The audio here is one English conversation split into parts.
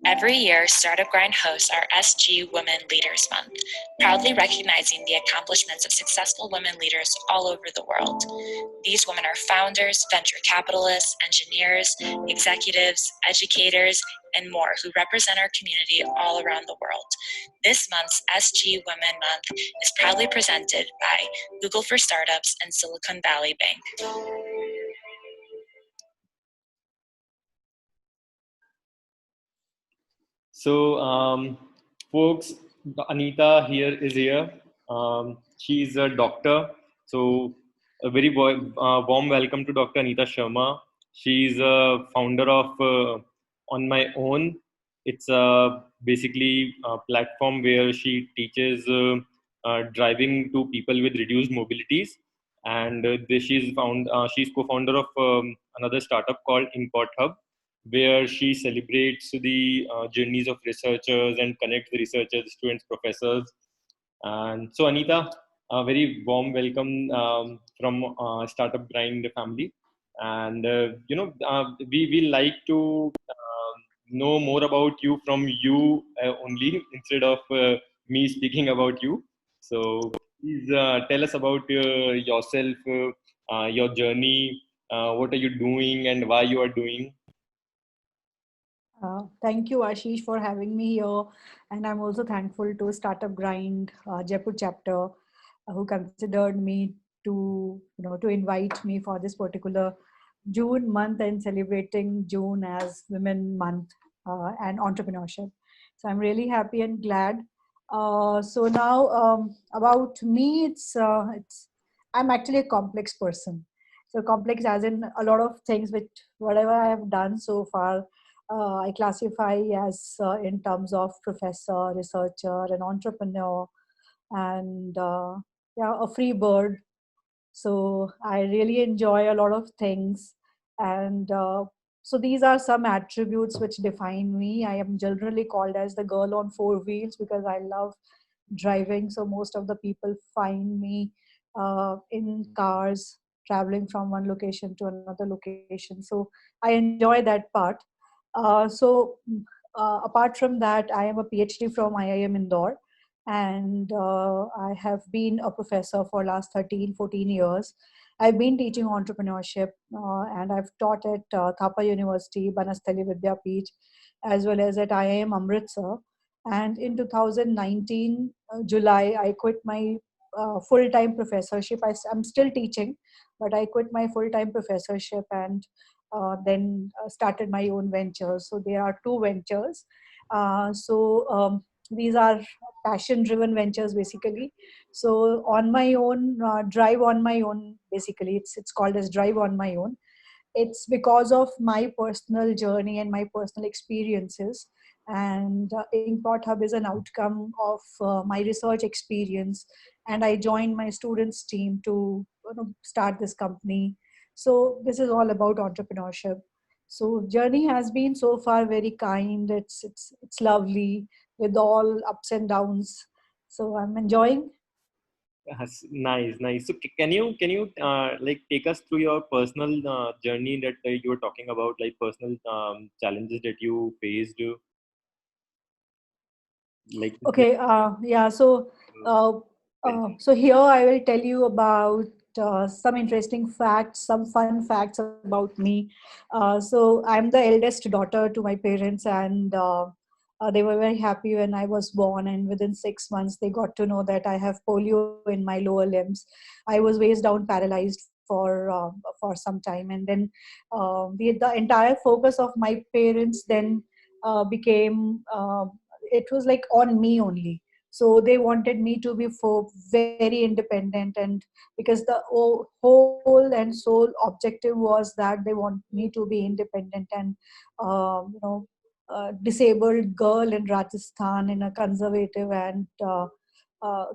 Every year, Startup Grind hosts our SG Women Leaders Month, proudly recognizing the accomplishments of successful women leaders all over the world. These women are founders, venture capitalists, engineers, executives, educators, and more who represent our community all around the world. This month's SG Women Month is proudly presented by Google for Startups and Silicon Valley Bank. So, folks, Anita here is here. She's a doctor. So, a very warm welcome to Dr. Anita Sharma. She's a founder of On My Own. It's basically a platform where she teaches driving to people with reduced mobilities. And she's co-founder of another startup called Import Hub, where she celebrates the journeys of researchers and connects the researchers, students, professors. And so, Anita, a very warm welcome from Startup Grind family. And we like to know more about you from you only instead of me speaking about you. So, please tell us about yourself, your journey, what are you doing, and why you are doing. Thank you, Ashish, for having me here. And I'm also thankful to Startup Grind Jaipur chapter, who considered me to invite me for this particular June month and celebrating June as Women Month and entrepreneurship. So I'm really happy and glad. So now about me, it's I'm actually a complex person. So complex as in a lot of things which whatever I have done so far I classify as in terms of professor, researcher, an entrepreneur, and yeah, a free bird. So I really enjoy a lot of things, and so these are some attributes which define me. I am generally called as the girl on four wheels because I love driving. So most of the people find me in cars traveling from one location to another location. So I enjoy that part. Apart from that, I am a PhD from IIM Indore, and I have been a professor for last 13, 14 years. I've been teaching entrepreneurship and I've taught at Thapa University, Banastali Vidyapeeth, as well as at IIM Amritsar. And in 2019, July, I quit my full-time professorship. I'm still teaching, but I quit my full-time professorship and then started my own ventures. So there are two ventures. These are passion-driven ventures, basically. So on my own, drive on my own. Basically, it's called as drive on my own. It's because of my personal journey and my personal experiences. And Inkpot Hub is an outcome of my research experience. And I joined my students team to start this company. So this is all about entrepreneurship. So journey has been so far very kind. It's lovely with all ups and downs. So I'm enjoying. Yes, nice, nice. So can you like take us through your personal journey that you were talking about, like personal challenges that you faced, like Okay, yeah. Uh, so here I will tell you about some interesting facts, some fun facts about me. So I'm the eldest daughter to my parents, and they were very happy when I was born. And within 6 months, they got to know that I have polio in my lower limbs. I was waist down, paralyzed for some time, and then the entire focus of my parents then became. It was like on me only, so they wanted me to be very independent, and because the whole and sole objective was that they want me to be independent and disabled girl in Rajasthan in a conservative and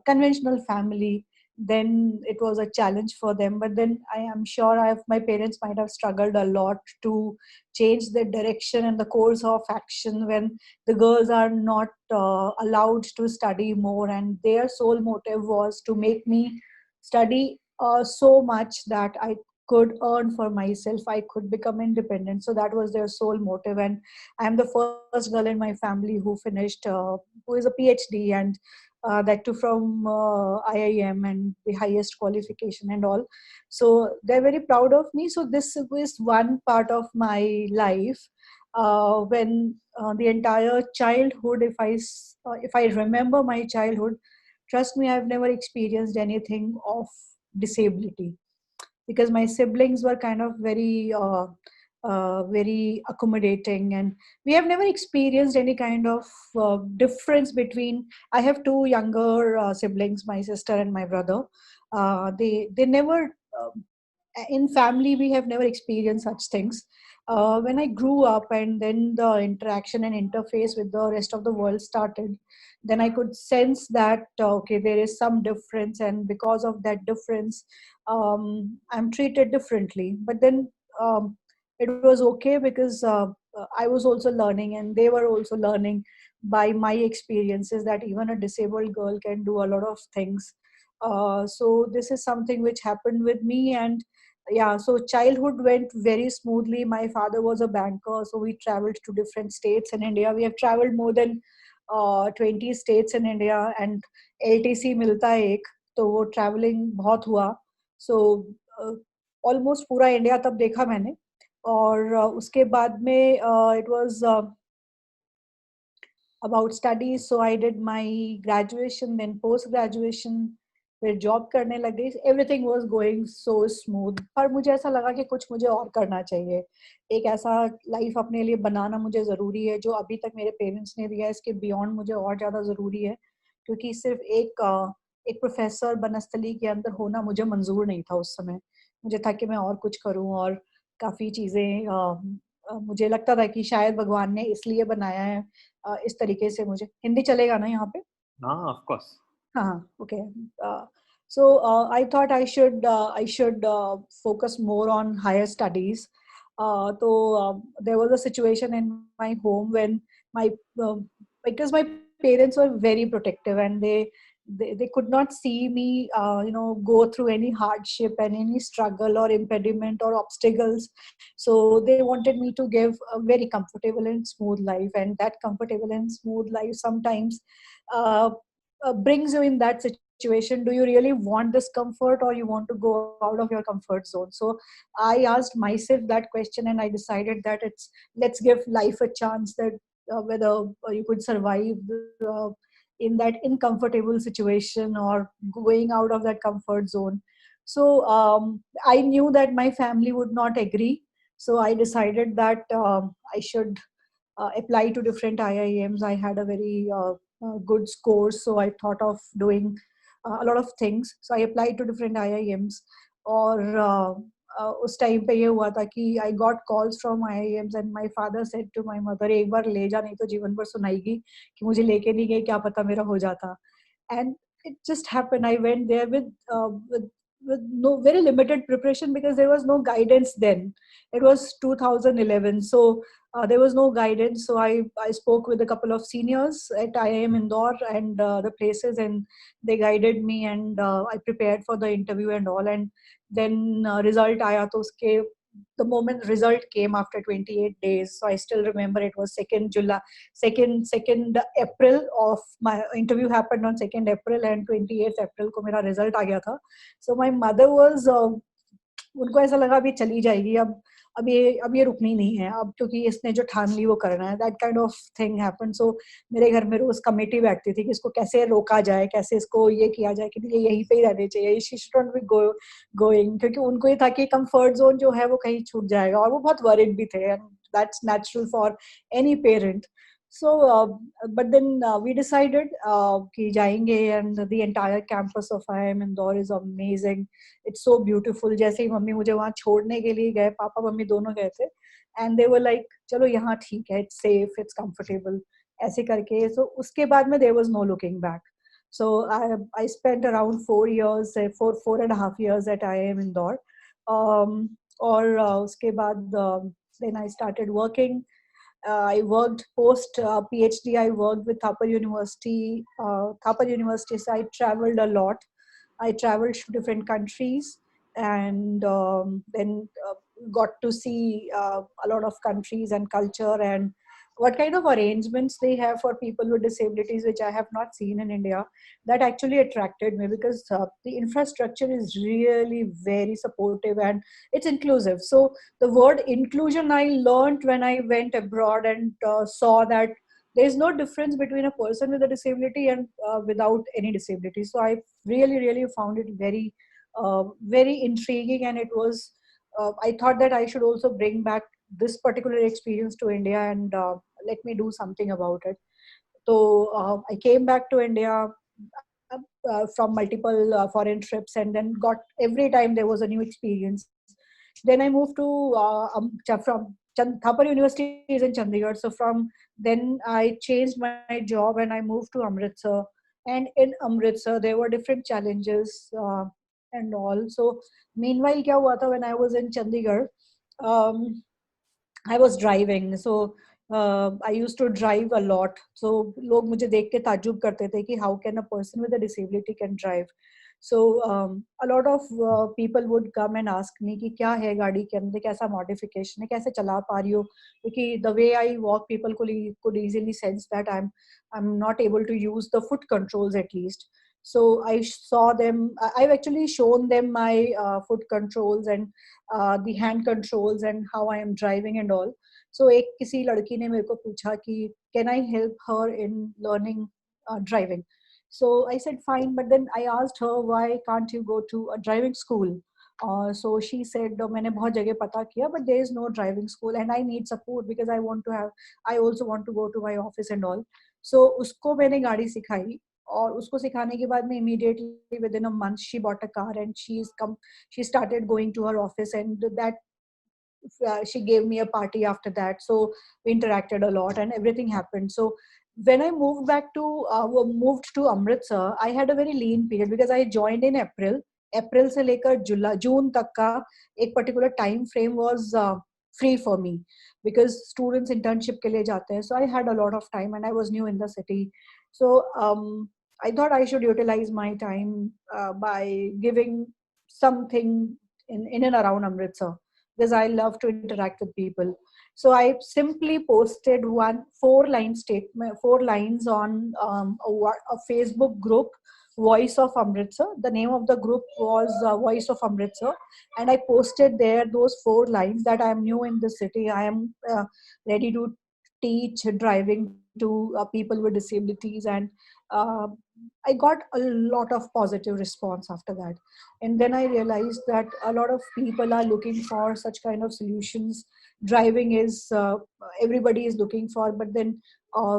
conventional family, then it was a challenge for them. But then I am sure my parents might have struggled a lot to change the direction and the course of action when the girls are not allowed to study more, and their sole motive was to make me study so much that could earn for myself, I could become independent. So that was their sole motive. And I'm the first girl in my family who finished, who is a PhD, and that too from IIM, and the highest qualification and all. So they're very proud of me. So this is one part of my life. When the entire childhood, if I remember my childhood, trust me, I've never experienced anything of disability, because my siblings were kind of very accommodating, and we have never experienced any kind of difference between. I have two younger siblings, my sister and my brother. They never, in family we have never experienced such things. When I grew up, and then the interaction and interface with the rest of the world started, then I could sense that okay, there is some difference, and because of that difference, I'm treated differently. But then it was okay, because I was also learning, and they were also learning by my experiences, that even a disabled girl can do a lot of things. So this is something which happened with me. And yeah, so childhood went very smoothly. My father was a banker, so we traveled to different states in India. We have traveled more than 20 states in India, and LTC मिलता है एक, तो वो traveling बहुत हुआ. So almost पूरा India तब देखा मैंने. और उसके बाद में it was about studies. So I did my graduation, then post graduation, फिर जॉब करने लग गई. Everything was going so smooth. पर मुझे ऐसा लगा कि कुछ मुझे और करना चाहिए. एक ऐसा लाइफ अपने लिए बनाना मुझे ज़रूरी है जो अभी तक मेरे पेरेंट्स ने दिया है. इसके बियॉन्ड मुझे और ज़्यादा ज़रूरी है, क्योंकि सिर्फ एक प्रोफेसर बनस्थली के अंदर होना मुझे मंजूर नहीं था उस समय. मुझे था कि मैं और कुछ करूं, और काफ़ी चीज़ें मुझे लगता था कि शायद भगवान ने इसलिए बनाया है इस तरीके से. मुझे हिंदी चलेगा ना यहाँ पे? Ah, of course. Okay. So I thought I should focus more on higher studies. There was a situation in my home when my because my parents were very protective, and they could not see me go through any hardship and any struggle or impediment or obstacles. So they wanted me to give a very comfortable and smooth life, and that comfortable and smooth life sometimes uh, brings you in that situation. Do you really want this comfort, or you want to go out of your comfort zone? So I asked myself that question, and I decided that let's give life a chance, that whether you could survive uh, in that uncomfortable situation, or going out of that comfort zone. So I knew that my family would not agree. So I decided that I should apply to different IIMs. I had a very good score, so I thought of doing a lot of things. So I applied to different IIMs. और उस time पे ये हुआ था कि I got calls from IIMs, and my father said to my mother, एक बार ले जा, नहीं तो जीवन भर सुनाएगी कि मुझे लेके नहीं गई, क्या पता मेरा हो जाता. And it just happened. I went there with no very limited preparation, because there was no guidance then. It was 2011, so there was no guidance. So I spoke with a couple of seniors at IIM Indore and the places, and they guided me, and I prepared for the interview and all. And then result आया, तो उसके the moment result came after 28 days. So I still remember it was 2nd July, 2nd April of my interview happened on 2nd April, and 28th April को मेरा result आ गया था. So my mother was उनको ऐसा लगा अभी चली जाएगी, अब ये रुकनी नहीं है, अब क्योंकि इसने जो ठान ली वो करना है. That kind of thing happened. So मेरे घर में रोज कमेटी बैठती थी कि इसको कैसे रोका जाए, कैसे इसको ये किया जाए कि ये यहीं पे ही रहने चाहिए, she should not be going, क्योंकि उनको ये था कि कंफर्ट जोन जो है वो कहीं छूट जाएगा, और वो बहुत वरिड भी थे. And that's natural for any parent. So, but then we decided कि जाएंगे, and the entire campus of IIM Indore is amazing. It's so beautiful. जैसे ही मम्मी मुझे वहाँ छोड़ने के लिए गए, पापा मम्मी दोनों गए थे, and they were like, चलो यहाँ ठीक है, it's safe, it's comfortable, ऐसे करके. So उसके बाद में there was no looking back. So I spent around 4 years, 4.5 years at IIM Indore. और उसके बाद then I started working. I worked post PhD. I worked with Thapar University. So I traveled a lot. I traveled to different countries, and then got to see a lot of countries and culture, and what kind of arrangements they have for people with disabilities, which I have not seen in India. That actually attracted me, because the infrastructure is really very supportive and it's inclusive. So the word inclusion I learned when I went abroad, and saw that there is no difference between a person with a disability and without any disability. So I really found it very intriguing, and it was I thought that I should also bring back this particular experience to India, and let me do something about it. So I came back to India from multiple foreign trips, and then got, every time there was a new experience. Then I moved to from Thapar University is in Chandigarh. So from then I changed my job and I moved to Amritsar. And in Amritsar, there were different challenges and all. So meanwhile, kya hua tha, when I was in Chandigarh, um, I was driving. So I used to drive a lot. So लोग मुझे देख के ताज्जुब करते थे कि how can a person with a disability can drive. So a lot of people would come and ask me कि क्या है गाड़ी के अंदर, कैसा modification है, कैसे चला पा रही हो, क्योंकि the way I walk, people could easily sense that I'm not able to use the foot controls at least. So I saw them. I've actually shown them my foot controls and the hand controls and how I am driving and all. So एक किसी लड़की ने मेरे को पूछा कि can I help her in learning driving. So I said fine, but then I asked her, why can't you go to a driving school? So she said, मैंने बहुत जगह पता किया, but there is no driving school and I need support because I also want to go to my office and all. So उसको मैंने गाड़ी सिखाई, और उसको सिखाने के बाद में immediately within a month she bought a car, and she started going to her office, and that she gave me a party after that. So we interacted a lot and everything happened. So when I moved to Amritsar, I had a very lean period because I joined in April से लेकर जुलाई जून तक का एक particular time frame was free for me, because students internship के लिए जाते हैं. So I had a lot of time and I was new in the city. So I thought I should utilize my time by giving something in and around Amritsar, because I love to interact with people. So I simply posted one 4-line statement, 4 lines on a Facebook group, Voice of Amritsar. The name of the group was Voice of Amritsar, and I posted there those 4 lines that I am new in the city. I am ready to teach driving to people with disabilities, and uh, I got a lot of positive response after that. And then I realized that a lot of people are looking for such kind of solutions. Driving is everybody is looking for, but then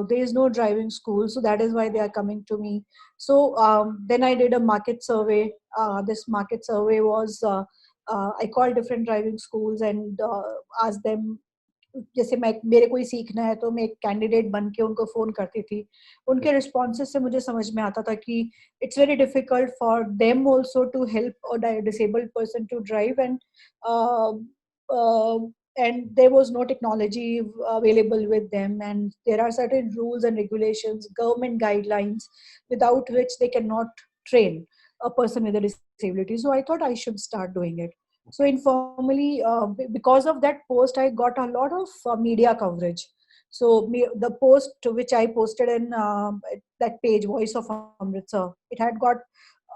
there is no driving school, so that is why they are coming to me. So then I did a market survey. This market survey was I called different driving schools and asked them, जैसे मैं मेरे को ही सीखना है तो मैं एक candidate बन के उनको फोन करती थी. उनके रिस्पॉन्सेज से मुझे समझ में आता था कि it's very difficult for them also to help a disabled person to drive, and there was no technology available with them, and there are certain rules and regulations, government guidelines, without which they cannot train a person with a disability. So I thought I should start doing it. So informally, because of that post, I got a lot of media coverage. So the post which I posted in that page, Voice of Amritsar, it had got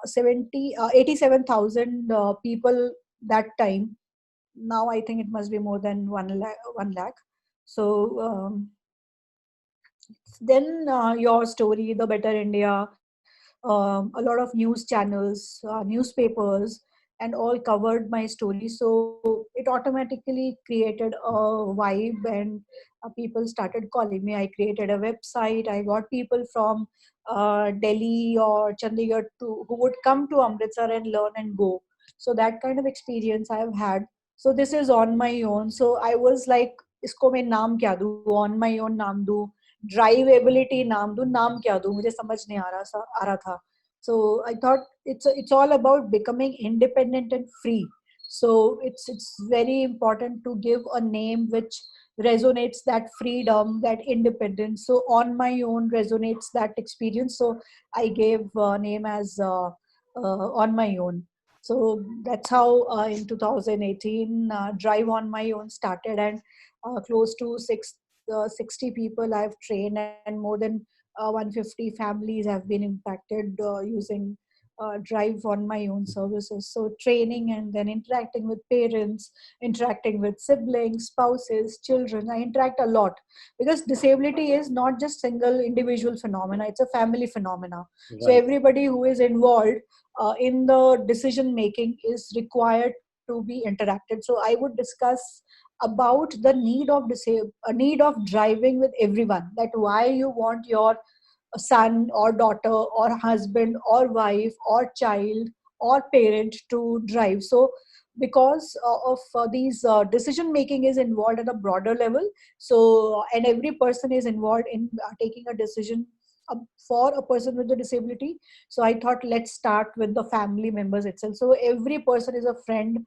87,000 people that time. Now I think it must be more than 1 lakh. So then your story, The Better India, a lot of news channels, newspapers, and all covered my story. So it automatically created a vibe, and people started calling me. I created a website. I got people from Delhi or Chandigarh who would come to Amritsar and learn and go. So that kind of experience I have had. So this is on my own. So I was like, इसको मैं नाम क्या दूँ, on my own नाम दूँ, drive ability नाम दूं, नाम क्या दूं, मुझे समझ नहीं आ रहा था. So I thought it's all about becoming independent and free. So it's very important to give a name which resonates that freedom, that independence. So on my own resonates that experience. So I gave name as on my own. So that's how in 2018 Drive on My Own started, and close to 60 people I've trained, and more than 150 families have been impacted using Drive on My Own services. So training and then interacting with parents, interacting with siblings, spouses, children. I interact a lot because disability is not just single individual phenomena, it's a family phenomena. So Right. everybody who is involved in the decision making is required to be interacted. So I would discuss about the need of need of driving with everyone, that why you want your son or daughter or husband or wife or child or parent to drive. So because of these decision making is involved at a broader level, so and every person is involved in taking a decision for a person with a disability. So I thought, let's start with the family members itself. So every person is a friend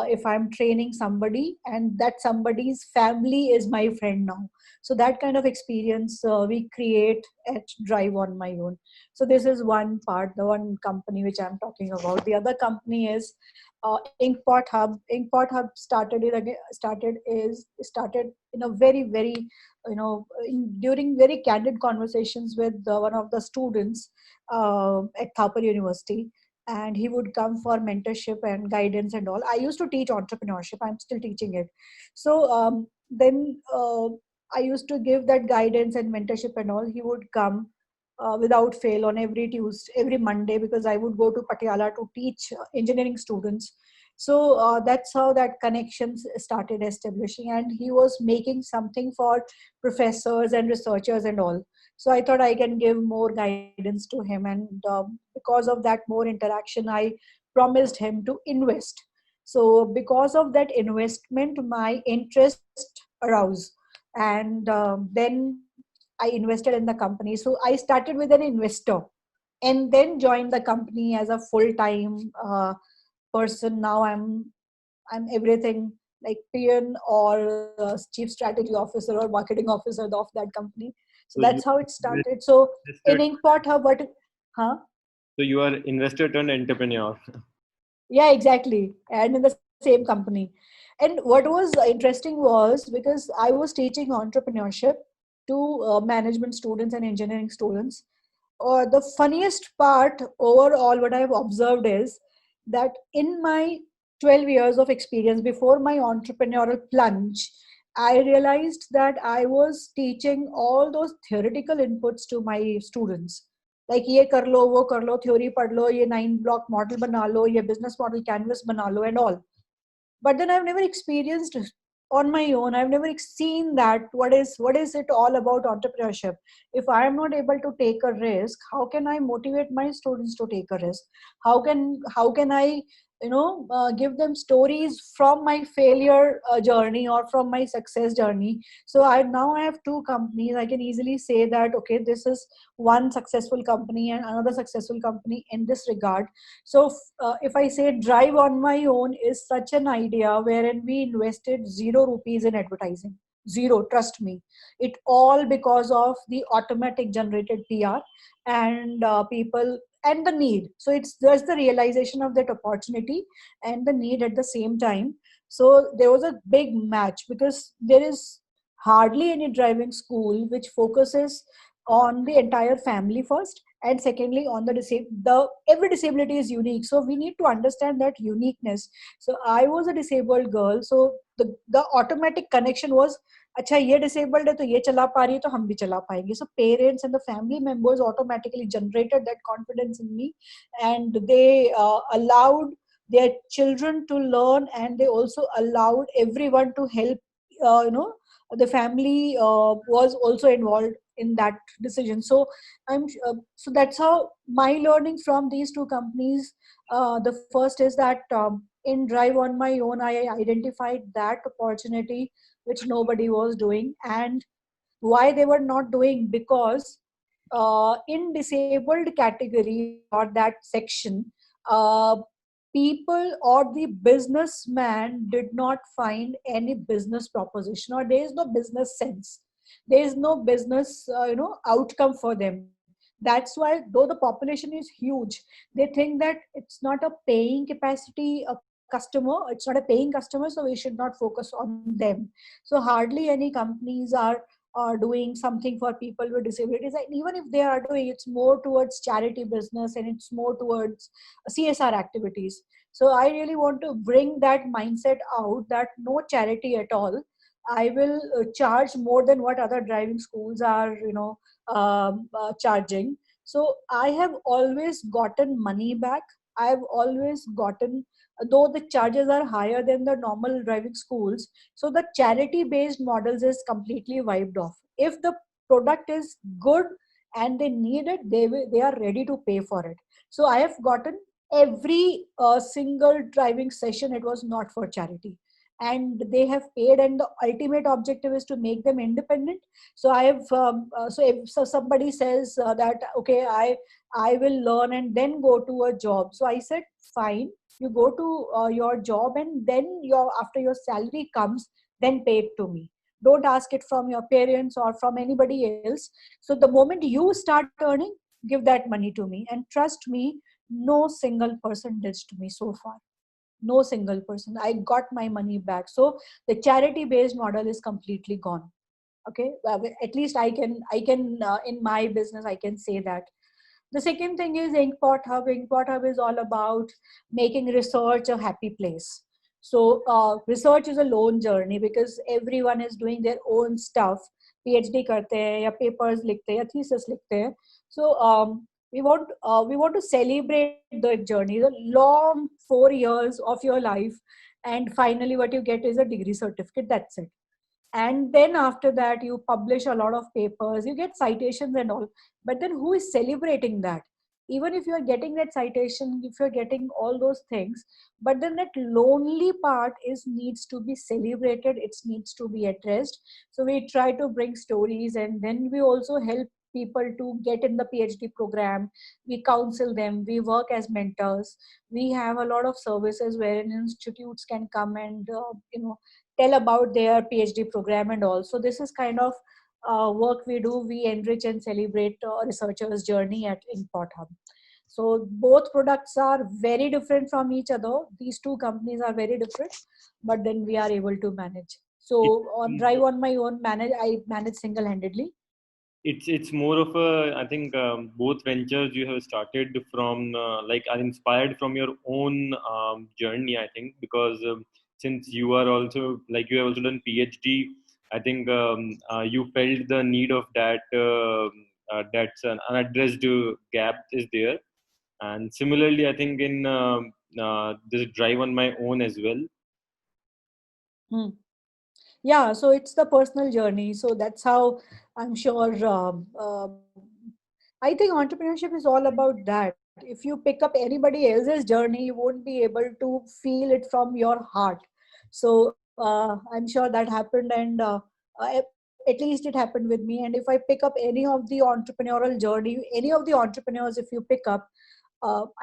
if I'm training somebody, and that somebody's family is my friend now. So that kind of experience we create at Drive on My Own. So this is one part, the one company which I'm talking about. The other company is Inkpot Hub. Inkpot Hub started in a very during very candid conversations with one of the students at Thapar University, and he would come for mentorship and guidance and all. I used to teach entrepreneurship. I'm still teaching it. So then I used to give that guidance and mentorship and all. He would come without fail on every Tuesday, every Monday, because I would go to Patiala to teach engineering students. So that's how that connections started establishing, and he was making something for professors and researchers and all. So I thought I can give more guidance to him, and because of that more interaction, I promised him to invest. So because of that investment, my interest arose, and then I invested in the company. So I started with an investor and then joined the company as a full-time person. Now I'm everything, like PM or chief strategy officer or marketing officer of that company. So So that's you how it started. So in investor, Inkpot Hub, huh? so you are investor turned entrepreneur. Yeah, exactly. And in the same company. And what was interesting was, because I was teaching entrepreneurship to management students and engineering students, the funniest part overall, what I've observed is that in my 12 years of experience before my entrepreneurial plunge, I realized that I was teaching all those theoretical inputs to my students. Like ये कर लो, वो कर लो, theory पढ़ लो, ये 9 block model बना लो, ये business model canvas बना लो and all. But then I've never experienced on my own. I've never seen that what is it all about entrepreneurship. If I am not able to take a risk, how can I motivate my students to take a risk? How can I give them stories from my failure journey or from my success journey? So I have two companies. I can easily say that, okay, this is one successful company and another successful company in this regard. So if I say Drive on My Own is such an idea wherein we invested 0 rupees in advertising. Zero, trust me. It all because of the automatic generated PR and people and the need. So it's just the realization of that opportunity and the need at the same time. So there was a big match, because there is hardly any driving school which focuses on the entire family first, and secondly on the every disability is unique, so we need to understand that uniqueness. So I was a disabled girl, so the automatic connection was, अच्छा ये disabled है तो ये चला पा रही है तो हम भी चला पाएंगे. So parents and the family members automatically generated that confidence in me, and they allowed their children to learn, and they also allowed everyone to help. The family was also involved in that decision. So so that's how my learning from these two companies. The first is that in Drive on My Own, I identified that opportunity which nobody was doing, and why they were not doing, because in disabled category or that section, uh, people or the businessman did not find any business proposition, or there is no business sense, there is no business outcome for them. That's why, though the population is huge, they think that it's not a paying capacity a customer, it's not a paying customer, so we should not focus on them. So hardly any companies are doing something for people with disabilities, and even if they are doing, it's more towards charity business and it's more towards CSR activities. So I really want to bring that mindset out, that no charity at all. I will charge more than what other driving schools are, charging. So I have always gotten money back. I've always gotten, though the charges are higher than the normal driving schools. So the charity based models is completely wiped off. If the product is good and they need it, they are ready to pay for it. So I have gotten every single driving session, it was not for charity, and they have paid, and the ultimate objective is to make them independent. So I have so somebody says that okay, I will learn and then go to a job. So I said fine, you go to your job, and then your after your salary comes, then pay it to me. Don't ask it from your parents or from anybody else. So the moment you start earning, give that money to me. And trust me, no single person ditched me so far. No single person. I got my money back. So the charity based model is completely gone. Okay, well, at least I can in my business I can say that. The second thing is Inkpot Hub. Inkpot Hub is all about making research a happy place. So research is a lone journey because everyone is doing their own stuff. PhD करते हैं या papers लिखते हैं या thesis लिखते हैं. So we want to celebrate the journey, the long 4 years of your life, and finally what you get is a degree certificate. That's it. And then after that you publish a lot of papers, you get citations and all. But then who is celebrating that? Even if you're getting that citation, if you're getting all those things, but then that lonely part is needs to be celebrated, it needs to be addressed. So we try to bring stories, and then we also help people to get in the PhD program. We counsel them, we work as mentors. We have a lot of services wherein institutes can come and tell about their PhD program and all. So this is kind of work we do. We enrich and celebrate researchers' journey at Inkpot Hub. So both products are very different from each other. These two companies are very different, but then we are able to manage. So on Drive on my own, I manage single-handedly. It's more of a, I think, both ventures you have started from like are inspired from your own journey, I think, because since you are also like you have also done PhD, I think you felt the need of that that's an unaddressed gap is there. And similarly, I think in this Drive on my own as well. Hmm. Yeah, so it's the personal journey. So that's how I'm sure. I think entrepreneurship is all about that. If you pick up anybody else's journey, you won't be able to feel it from your heart. So I'm sure that happened, and at least it happened with me. And if I pick up any of the entrepreneurial journey, any of the entrepreneurs, if you pick up,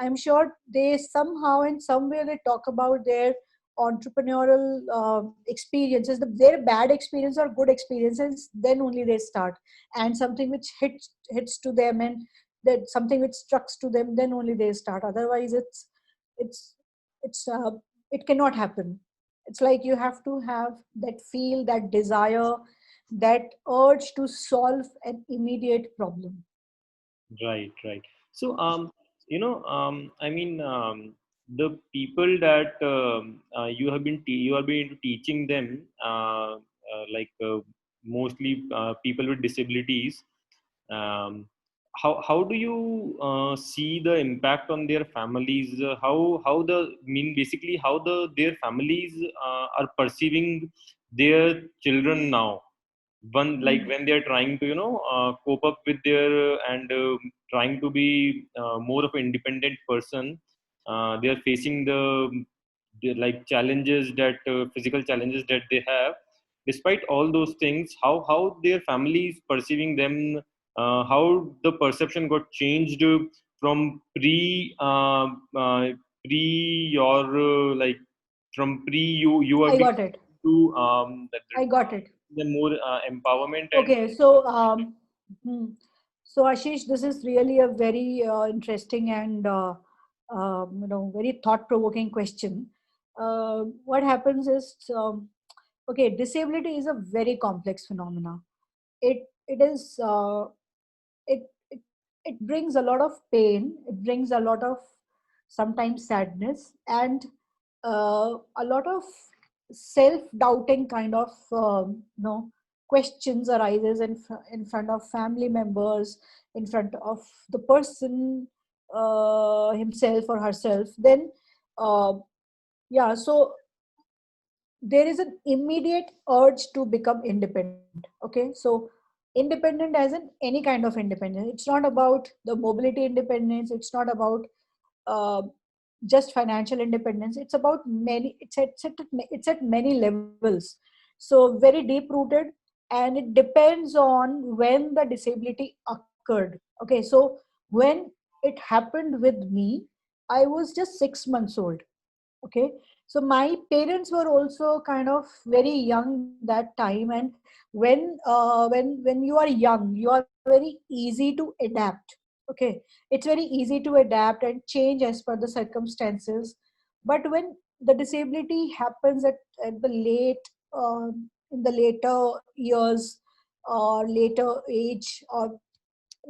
I'm sure they somehow in some way they talk about their entrepreneurial experiences, their bad experience or good experiences. Then only they start, and something which hits to them, and that something which strucks to them, then only they start. Otherwise, it's it's it cannot happen. It's like you have to have that feel, that desire, that urge to solve an immediate problem. Right, right. So, I mean, the people that you have been teaching them, mostly people with disabilities. Um, how do you see the impact on their families? How the mean basically how their families are perceiving their children now, one like Mm. when they are trying to cope up with their and trying to be more of an independent person. They are facing the like challenges that physical challenges that they have. Despite all those things, how their families perceiving them, how the perception got changed from pre your like from pre you are I being got it. to that I got it. the more empowerment and Okay, so hmm. So Ashish, this is really a very interesting and very thought-provoking question. What happens is, okay, disability is a very complex phenomena. It is it it brings a lot of pain. It brings a lot of sometimes sadness and a lot of self-doubting kind of questions arises in front of family members, in front of the person himself or herself. Then uh, yeah, so there is an immediate urge to become independent. Okay, so independent as in any kind of independence. It's not about the mobility independence. It's not about uh, just financial independence. It's about many. It's at many levels. So very deep rooted, and it depends on when the disability occurred. Okay, so when it happened with me, I was just 6 months old. Okay, so my parents were also kind of very young that time. And when you are young, you are very easy to adapt. Okay, it's very easy to adapt and change as per the circumstances. But when the disability happens at the late in the later years or later age, or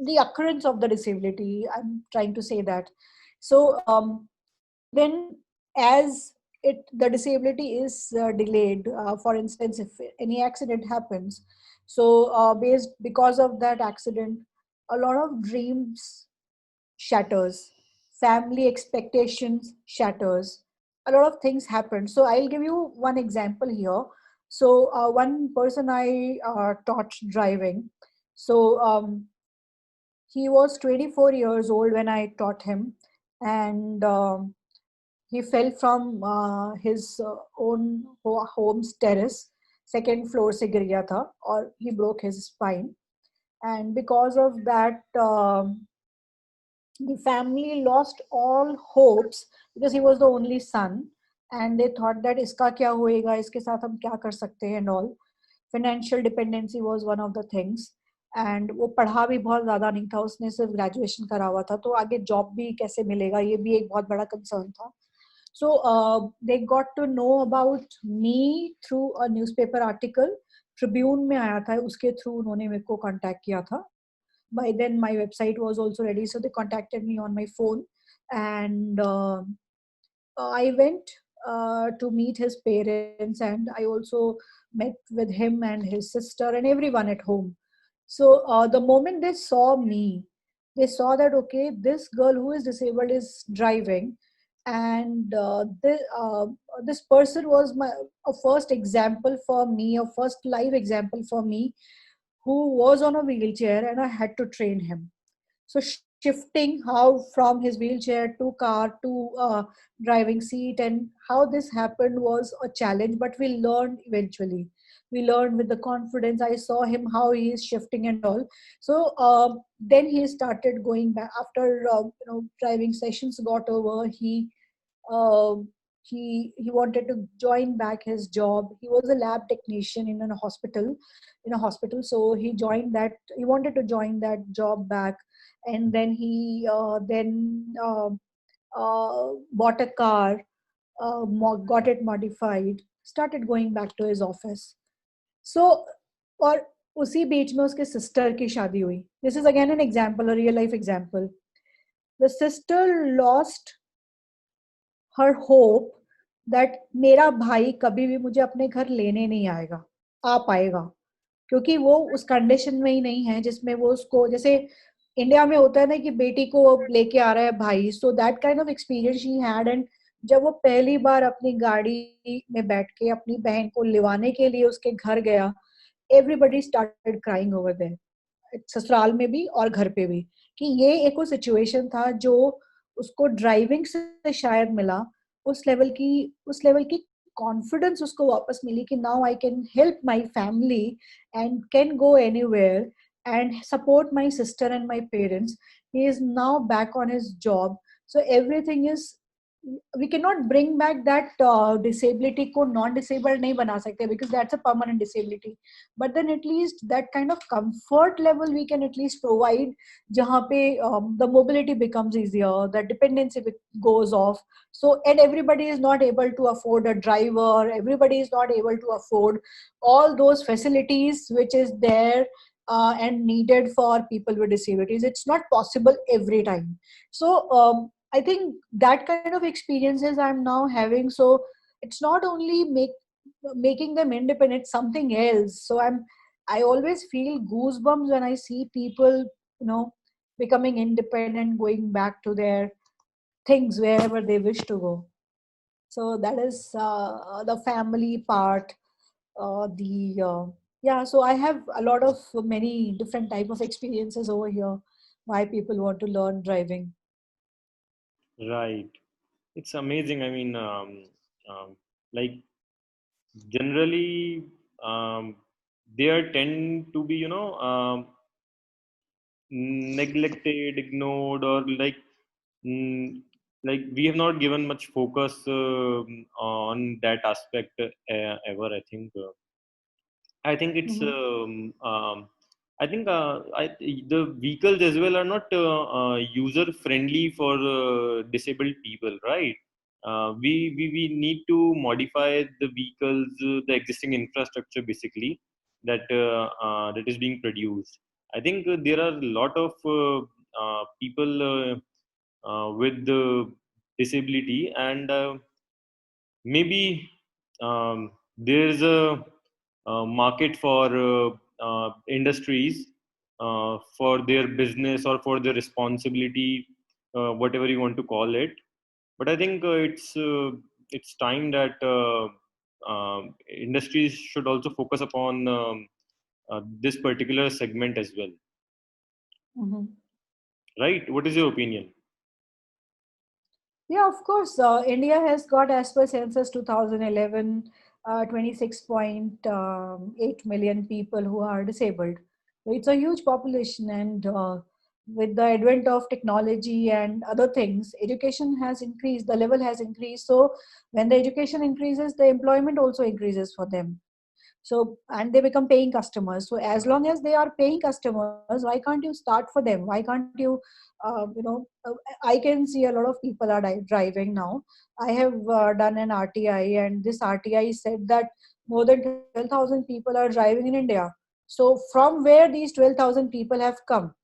the occurrence of the disability, I'm trying to say that. So then as the disability is delayed, for instance, if any accident happens, so based because of that accident, a lot of dreams shatters, family expectations shatters, a lot of things happen. So I'll give you one example here. So one person I taught driving. So he was 24 years old when I taught him. And he fell from his own home's terrace, second floor से गिर गया था, और he broke his spine. And because of that, the family lost all hopes because he was the only son. And they thought that इसका क्या होएगा, इसके साथ हम क्या कर सकते हैं and all. Financial dependency was one of the things. And वो पढ़ा भी बहुत ज़्यादा नहीं था, उसने सिर्फ ग्रेजुएशन करा हुआ था, तो आगे जॉब भी कैसे मिलेगा, ये भी एक बहुत बड़ा कंसर्न था. So they got to know about me through a newspaper article. Tribune में आया था, उसके through उन्होंने मेरे को contact किया था. By then my website was also ready, so they contacted me on my phone. And I went to meet his parents, and I also met with him and his sister and everyone at home. So the moment they saw me, they saw that okay, this girl who is disabled is driving. And this person was a first example for me, a first live example for me, who was on a wheelchair, and I had to train him. So shifting how from his wheelchair to car to driving seat, and how this happened was a challenge, but we learned eventually. We learned with the confidence. I saw him how he is shifting and all. So then he started going back after driving sessions got over. Uh, he wanted to join back his job. He was a lab technician in a hospital. So he joined that. He wanted to join that job back. And then he bought a car, got it modified, started going back to his office. So और उसी बीच में उसके sister की शादी हुई. This is again an example, a real life example. The sister lost her hope that मेरा भाई कभी भी मुझे अपने घर लेने नहीं आ पाएगा, क्योंकि वो उस कंडीशन में ही नहीं है जिसमें वो उसको, जैसे इंडिया में होता है ना कि बेटी को लेके आ रहा है भाई. So that kind of experience she had. And जब वो पहली बार अपनी गाड़ी में बैठ के अपनी बहन को लिवाने के लिए उसके घर गया, everybody started crying over there, ससुराल में भी और घर पे भी. कि ये एक वो सिचुएशन था जो उसको ड्राइविंग से शायद मिला. उस लेवल की कॉन्फिडेंस उसको वापस मिली कि now I can help my family and can go anywhere and support my sister and my parents. He is now back on his job. So everything is we cannot bring back that disability को non disabled नहीं बना सकते, because that's a permanent disability. But then at least that kind of comfort level we can at least provide, जहाँ पे the mobility becomes easier, the dependency goes off. So, and everybody is not able to afford a driver, everybody is not able to afford all those facilities which is there and needed for people with disabilities. It's not possible every time. So I think that kind of experiences I'm now having. So it's not only making them independent, something else. So I always feel goosebumps when I see people, becoming independent, going back to their things wherever they wish to go. So that is the family part. The Yeah, so I have a lot of many different type of experiences over here. Why people want to learn driving. Right. It's amazing. I mean, like generally, there tend to be, neglected, ignored, or mm, like we have not given much focus on that aspect ever. I think it's Mhm. I think the vehicles as well are not user friendly for disabled people, right? We need to modify the vehicles, the existing infrastructure basically that is being produced. I think there are a lot of people with disability, and maybe there's a market for industries for their business or for their responsibility, whatever you want to call it. But I think it's time that industries should also focus upon this particular segment as well, Mhm. right? What is your opinion? Yeah, of course. India has got, as per census 2011, 26.8 million people who are disabled. So it's a huge population, and with the advent of technology and other things, education has increased, the level has increased. So when the education increases, the employment also increases for them. So, and they become paying customers. So as long as they are paying customers, why can't you start for them? Why can't you I can see a lot of people are driving now. I have done an RTI, and this RTI said that more than 12,000 people are driving in India. So from where these 12,000 people have come,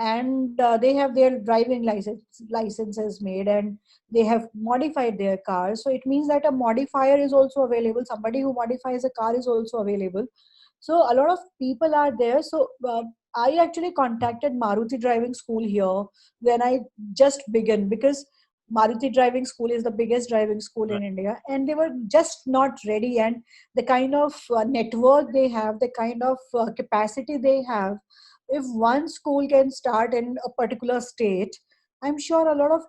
and they have their driving licenses made, and they have modified their cars. So it means that a modifier is also available, somebody who modifies a car is also available. So a lot of people are there. So I actually contacted Maruti driving school here when I just began, because Maruti driving school is the biggest driving school Right. in India, and they were just not ready. And the kind of network they have, the kind of capacity they have, if one school can start in a particular state, I'm sure a lot of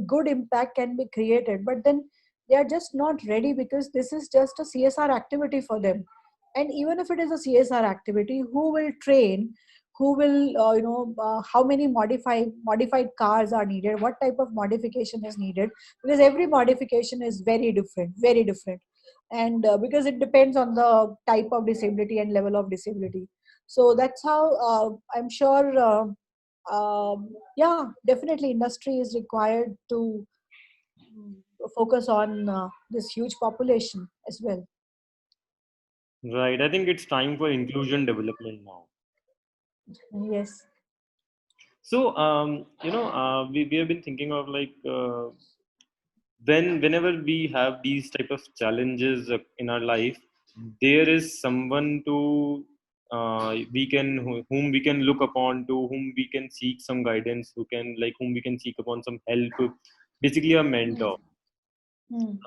good impact can be created. But then they are just not ready, because this is just a CSR activity for them. And even if it is a CSR activity, who will train, who will how many modified cars are needed, what type of modification is needed, because every modification is very different, very different. And because it depends on the type of disability and level of disability. So that's how I'm sure yeah, definitely industry is required to mm, focus on this huge population as well. Right. I think it's time for inclusion development now. Yes. So, we have been thinking of whenever we have these type of challenges in our life, there is someone to whom we can look upon, to whom we can seek some guidance, whom we can seek upon some help. Basically, a mentor. Mm.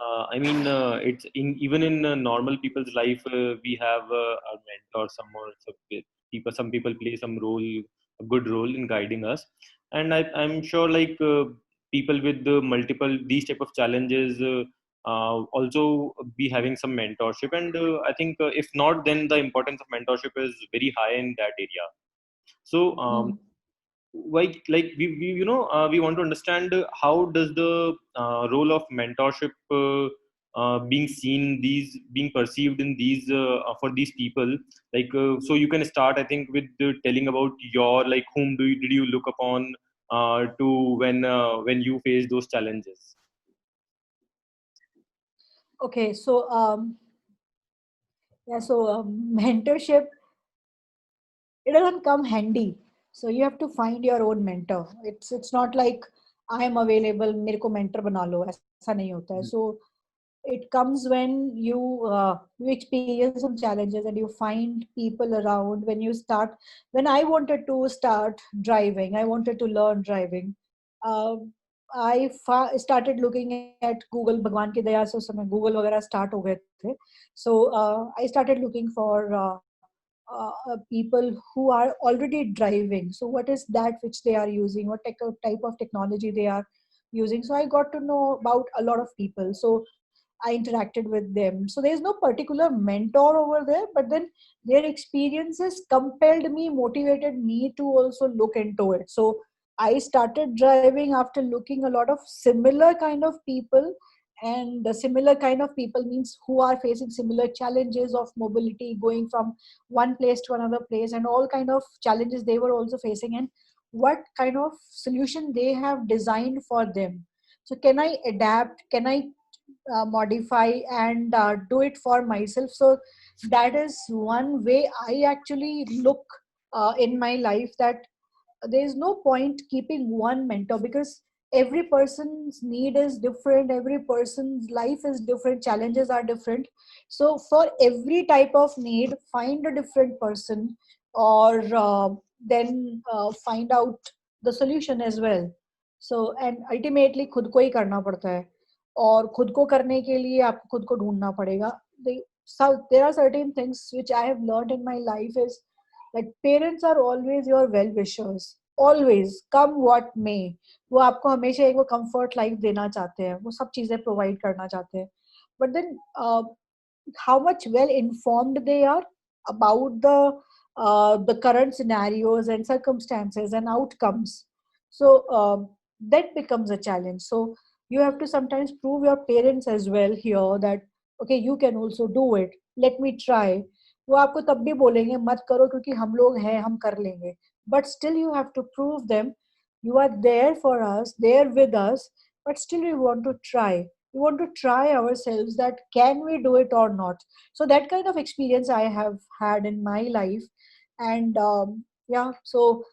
It's even in normal people's life, we have a mentor, someone, some people play some role, a good role in guiding us. And I'm sure people with multiple these type of challenges also be having some mentorship. And I think if not, then the importance of mentorship is very high in that area. So, Mm. like we we want to understand how does the role of mentorship being seen, these being perceived in these for these people, like so you can start, I think, with telling about your, like, whom did you look upon to when you face those challenges. Okay, so yeah, so mentorship, it doesn't come handy. So you have to find your own mentor. It's not like I am available, मेरे को mentor बना लो, ऐसा नहीं होता है. So it comes when you experience some challenges and you find people around. When I wanted to start driving, I wanted to learn driving. uh, started looking at Google. भगवान की दया से उस समय Google वगैरह start हो गए थे. So I started looking for people who are already driving. So what is that which they are using, what type of technology they are using. So I got to know about a lot of people. So I interacted with them. So there's no particular mentor over there, but then their experiences compelled me, motivated me to also look into it. So I started driving after looking a lot of similar kind of people. And the similar kind of people means who are facing similar challenges of mobility, going from one place to another place, and all kind of challenges they were also facing, and what kind of solution they have designed for them. So can I adapt, can I modify and do it for myself? So that is one way I actually look in my life, that there is no point keeping one mentor, because every person's need is different, every person's life is different, challenges are different. So for every type of need, find a different person, or then find out the solution as well. So and ultimately खुद को ही करना पड़ता है, और खुद को करने के लिए आपको खुद को ढूंढना पड़ेगा. So there are certain things which I have learned in my life is, like, parents are always your well wishers, always, come what may. वो आपको हमेशा एक वो comfort life देना चाहते हैं, वो सब चीजें provide करना चाहते हैं. But then how much well informed they are about the current scenarios and circumstances and outcomes. So that becomes a challenge. So you have to sometimes prove your parents as well here that okay, you can also do it, let me try. वो आपको तब भी बोलेंगे मत करो क्योंकि हम लोग हैं, हम कर लेंगे. But still you have to prove them you are there for us, there with us. But still we want to try, we want to try ourselves that can we do it or not. So that kind of experience I have had in my life. And yeah, so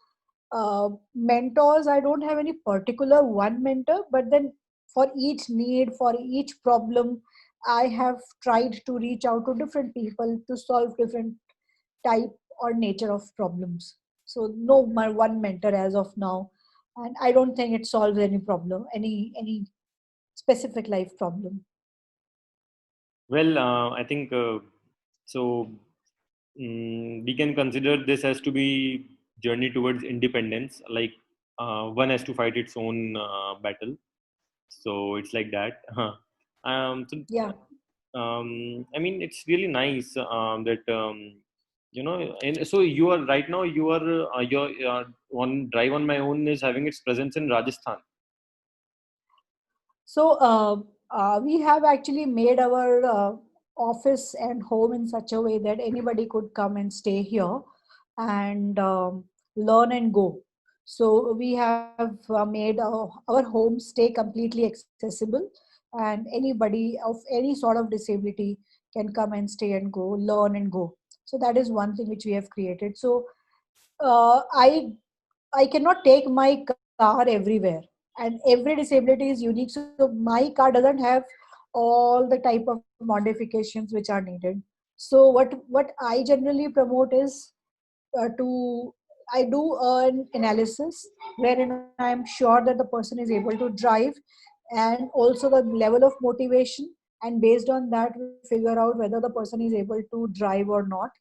mentors, I don't have any particular one mentor, but then for each need, for each problem, I have tried to reach out to different people to solve different type or nature of problems. So no my one mentor as of now, and I don't think it solves any problem, any specific life problem. Well, I think so. We can consider this as to be journey towards independence. Like one has to fight its own battle. So it's like that. So, Yeah. I mean, it's really nice that And so you are right now. You are your one drive on my own is having its presence in Rajasthan. So we have actually made our office and home in such a way that anybody could come and stay here and learn and go. So we have made our home stay completely accessible, and anybody of any sort of disability can come and stay and go, learn and go. So that is one thing which we have created. So uh, I I cannot take my car everywhere, and every disability is unique. So my car doesn't have all the type of modifications which are needed. So what I generally promote is to I do an analysis wherein I am sure that the person is able to drive, and also the level of motivation, and based on that we figure out whether the person is able to drive or not.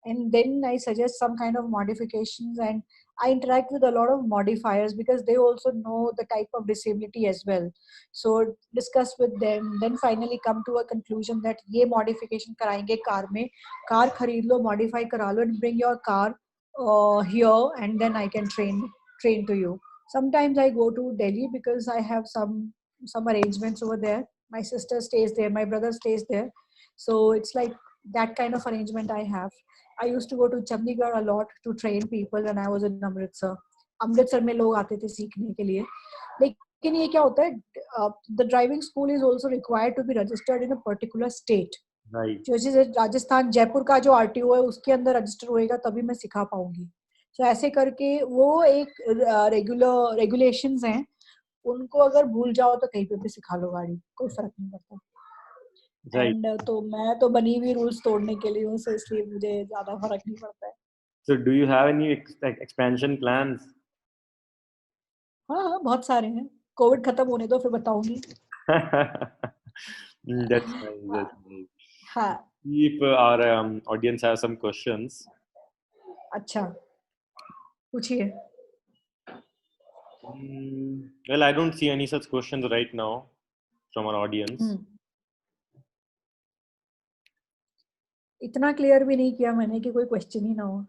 And then I suggest some kind of modifications, and I interact with a lot of modifiers because they also know the type of disability as well. So discuss with them, then finally come to a conclusion that ये modification कराएंगे car में, car खरीद लो, modify करा लो, and bring your car here, and then I can train. train to you. Sometimes I go to Delhi because I have some arrangements over there. My sister stays there, my brother stays there, so it's like that kind of arrangement I have. I used to go to Chandigarh a lot to train people when I was in Amritsar. Amritsar में लोग आते थे सीखने के लिए, लेकिन ये क्या होता है, the driving school is also required to be registered in a particular state. Right. जैसे राजस्थान जयपुर का जो आरटीओ है उसके अंदर रजिस्टर होएगा तभी मैं सिखा पाऊंगी. सो ऐसे करके वो एक रेगुलेशंस हैं, उनको अगर भूल जाओ तो कहीं पे भी सिखा लो गाड़ी, कोई फर्क नहीं पड़ता. Right. एंड तो मैं तो बनी हुई रूल्स तोड़ने के लिए हूँ, सो इसलिए मुझे ज्यादा फर्क नहीं पड़ता है. So do you have any expansion plans? हाँ हाँ, बहुत सारे हैं. कोविड खत्म होने दो फिर बताऊंगी. That's nice. That's nice. हाँ. If our audience has some questions. अच्छा, पूछिए. Well, I don't see any such questions right now from our audience. इतना क्लियर भी नहीं किया मैंने कि कोई क्वेश्चन ही ना हो.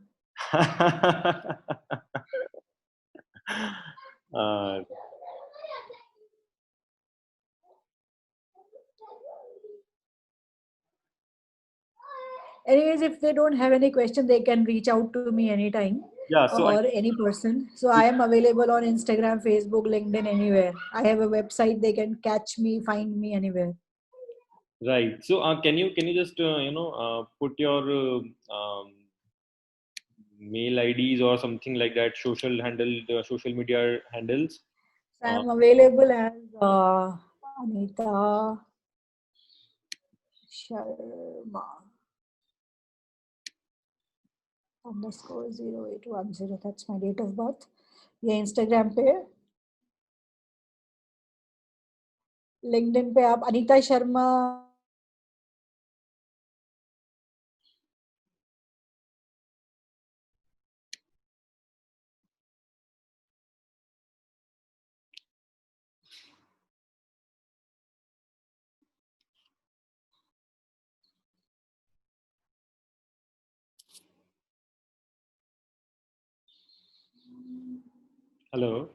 Anyways, if they don't have any question, they can reach out to me anytime. Yeah, so or any person. So I am available on Instagram, Facebook, LinkedIn, anywhere. I have a website. They can catch me, find me anywhere. Right. So can you just put your mail IDs or something like that, social media handles? So I am available as Anita Sharma _0810. That's my date of birth. ये Instagram पे. LinkedIn पे आप Anita Sharma. Hello.